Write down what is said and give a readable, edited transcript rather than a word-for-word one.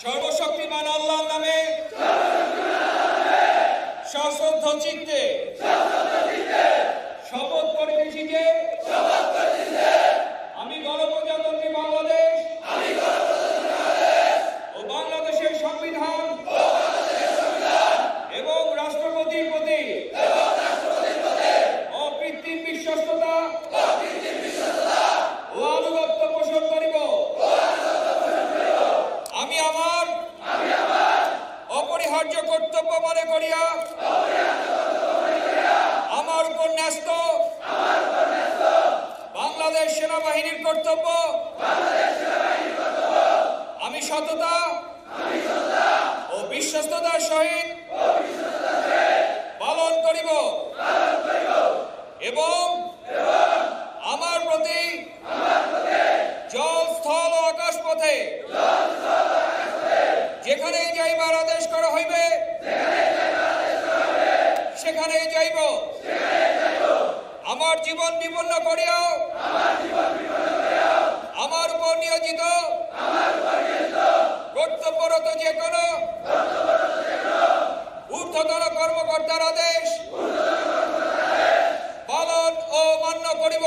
সর্বশক্তিমান আল্লাহর নামে সশ্রদ্ধ চিত্তে শপথ করিতেছি যে আমি গণপ্রজাতন্ত্রী বাংলাদেশ ও বাংলাদেশের সংবিধান এবং রাষ্ট্রপতির প্রতি অকৃত্রিম বিশ্বস্ততা ও আনুগত্য পোষণ করিব। আমি আমার অপরিহার্য কর্তব্য মনে করিয়া আমার উপর ন্যস্ত বাংলাদেশ সেনাবাহিনীর কর্তব্য আমি সততা ও বিশ্বস্ততার সহিত পালন করিব এবং আমার প্রতি জল, স্থল ও আকাশ পথে যেখানেই যাইবার আদেশ করা হইবে সেখানেই যাইব। আমার জীবন বিপন্ন করিয়াও আমার উপর নিয়োজিত কর্তব্যরত যে কোনো ঊর্ধ্বতন কর্মকর্তার আদেশ পালন ও মান্য করিব।